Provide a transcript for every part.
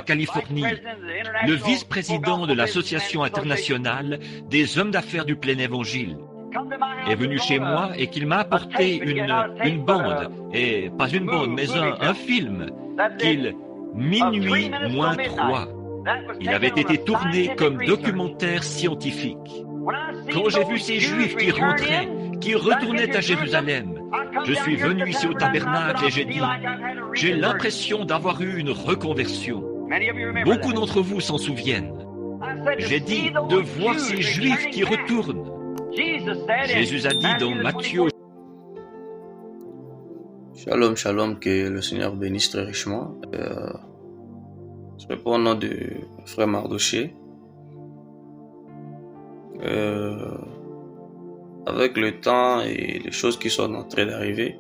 Californie, le vice-président de l'Association internationale des hommes d'affaires du plein évangile, est venu chez moi et qu'il m'a apporté une bande, et pas une bande, mais un film, Minuit moins 3. Il avait été tourné comme documentaire scientifique. Quand j'ai vu ces Juifs qui rentraient, qui retournaient à Jérusalem, je suis venu ici au tabernacle et j'ai dit, j'ai l'impression d'avoir eu une reconversion. Beaucoup d'entre vous s'en souviennent. J'ai dit de voir ces Juifs qui retournent. Jésus a dit dans Matthieu. Shalom, shalom, que le Seigneur bénisse très richement. Je réponds au nom de frère Mardoché. Avec le temps et les choses qui sont en train d'arriver,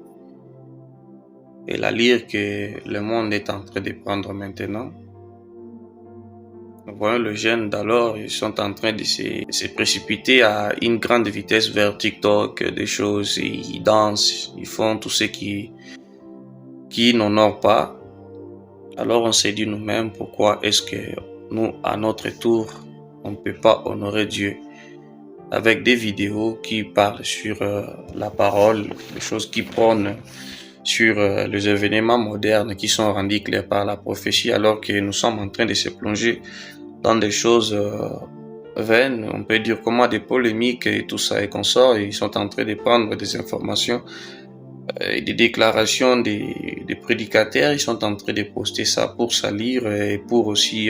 et la lyre que le monde est en train de prendre maintenant, nous voyons le jeune d'alors, ils sont en train de se précipiter à une grande vitesse vers TikTok, des choses, ils dansent, ils font tout ce qui n'honorent pas. Alors on s'est dit nous-mêmes, pourquoi est-ce que nous, à notre tour, on ne peut pas honorer Dieu avec des vidéos qui parlent sur la parole, des choses qui prônent sur les événements modernes qui sont rendus clairs par la prophétie, alors que nous sommes en train de se plonger dans des choses vaines, on peut dire comment des polémiques et tout ça et consorts, ils sont en train de prendre des informations et des déclarations des prédicateurs, ils sont en train de poster ça pour salir et pour aussi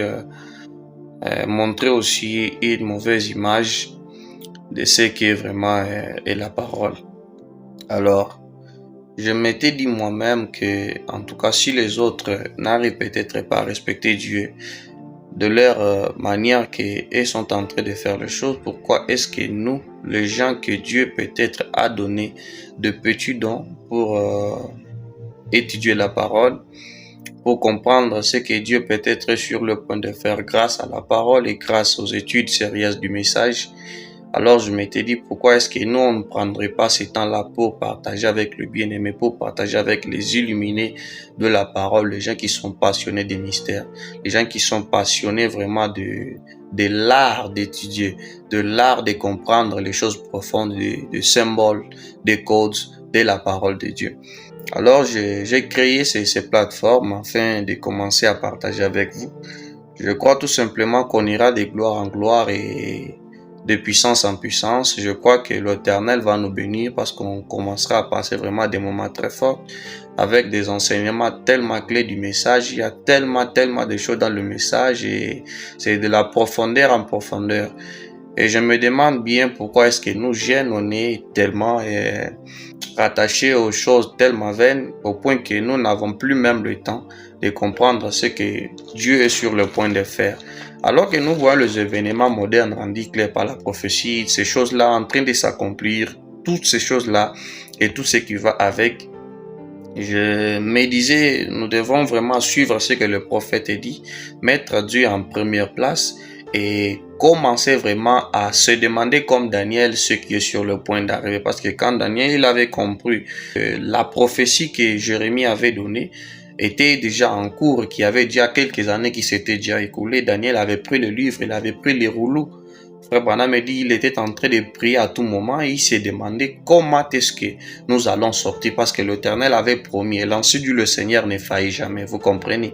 montrer aussi une mauvaise image de ce qui est vraiment est la parole. Alors, je m'étais dit moi-même que, en tout cas, si les autres n'arrivent peut-être pas à respecter Dieu de leur manière qu'ils sont en train de faire les choses, pourquoi est-ce que nous, les gens que Dieu peut-être a donné de petits dons pour étudier la parole, pour comprendre ce que Dieu peut être sur le point de faire grâce à la parole et grâce aux études sérieuses du message, alors je m'étais dit pourquoi est-ce que nous on ne prendrait pas ce temps-là pour partager avec le bien-aimé, pour partager avec les illuminés de la parole, les gens qui sont passionnés des mystères, les gens qui sont passionnés vraiment de l'art d'étudier, de l'art de comprendre les choses profondes, des symboles, des codes de la parole de Dieu. Alors j'ai créé ces plateformes afin de commencer à partager avec vous. Je crois tout simplement qu'on ira de gloire en gloire et de puissance en puissance. Je crois que l'Éternel va nous bénir parce qu'on commencera à passer vraiment des moments très forts avec des enseignements tellement clés du message. Il y a tellement de choses dans le message et c'est de la profondeur en profondeur. Et je me demande bien pourquoi est-ce que nous jeunes, on est tellement attachés aux choses tellement vaines au point que nous n'avons plus même le temps de comprendre ce que Dieu est sur le point de faire. Alors que nous voyons les événements modernes rendus clairs par la prophétie, ces choses-là en train de s'accomplir, toutes ces choses-là et tout ce qui va avec, je me disais, nous devons vraiment suivre ce que le prophète a dit, mettre Dieu en première place et commencer vraiment à se demander comme Daniel ce qui est sur le point d'arriver. Parce que quand Daniel il avait compris la prophétie que Jérémie avait donnée, était déjà en cours, qui avait déjà quelques années qui s'étaient déjà écoulées. Daniel avait pris le livre, il avait pris les rouleaux. Frère Branham me dit, il était en train de prier à tout moment et il s'est demandé comment est-ce que nous allons sortir parce que l'Éternel avait promis et l'ancien du le Seigneur ne faillit jamais, vous comprenez.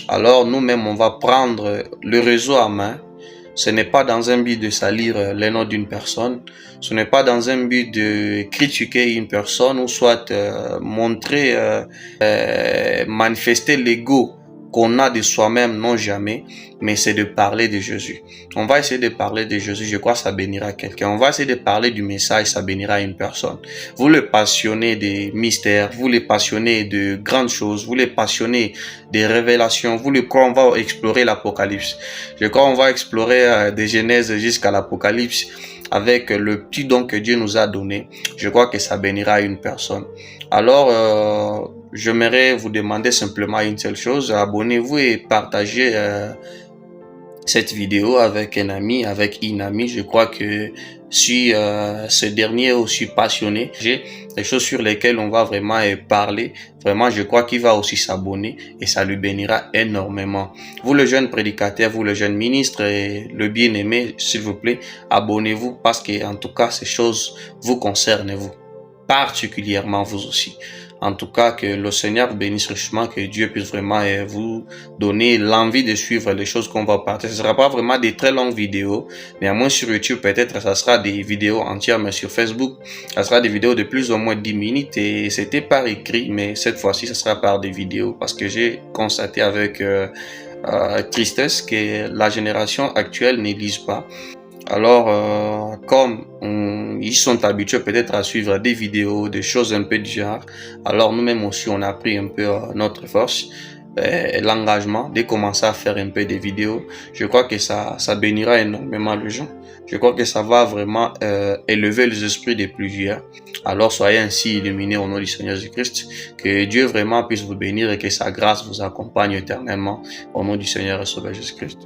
Alors nous-mêmes, on va prendre le réseau à main. Ce n'est pas dans un but de salir les noms d'une personne. Ce n'est pas dans un but de critiquer une personne ou soit montrer, manifester l'ego qu'on a de soi-même, non jamais, mais c'est de parler de Jésus. On va essayer de parler de Jésus, je crois que ça bénira quelqu'un. On va essayer de parler du message, ça bénira une personne. Vous les passionnez des mystères, vous les passionnez de grandes choses, vous les passionnez des révélations, vous les croyez, on va explorer l'Apocalypse. Je crois qu'on va explorer des Genèses jusqu'à l'Apocalypse avec le petit don que Dieu nous a donné. Je crois que ça bénira une personne. Alors, j'aimerais vous demander simplement une seule chose. Abonnez-vous et partagez cette vidéo avec un ami, avec une amie. Je crois que si ce dernier est aussi passionné, j'ai des choses sur lesquelles on va vraiment parler. Vraiment, je crois qu'il va aussi s'abonner et ça lui bénira énormément. Vous, le jeune prédicateur, vous, le jeune ministre et le bien-aimé, s'il vous plaît, abonnez-vous parce que, en tout cas, ces choses vous concernent, vous. Particulièrement vous aussi. En tout cas, que le Seigneur vous bénisse richement, que Dieu puisse vraiment vous donner l'envie de suivre les choses qu'on va partager. Ce ne sera pas vraiment des très longues vidéos, mais à moins sur YouTube, peut-être ça sera des vidéos entières, mais sur Facebook, ça sera des vidéos de plus ou moins 10 minutes et c'était par écrit, mais cette fois-ci, ça sera par des vidéos parce que j'ai constaté avec tristesse que la génération actuelle ne lise pas. Alors, comme ils sont habitués peut-être à suivre des vidéos, des choses un peu du genre, alors nous-mêmes aussi, on a pris un peu notre force, l'engagement de commencer à faire un peu des vidéos. Je crois que ça bénira énormément les gens. Je crois que ça va vraiment élever les esprits de plusieurs. Alors, soyez ainsi illuminés au nom du Seigneur Jésus-Christ. Que Dieu vraiment puisse vous bénir et que sa grâce vous accompagne éternellement au nom du Seigneur et Sauveur Jésus-Christ.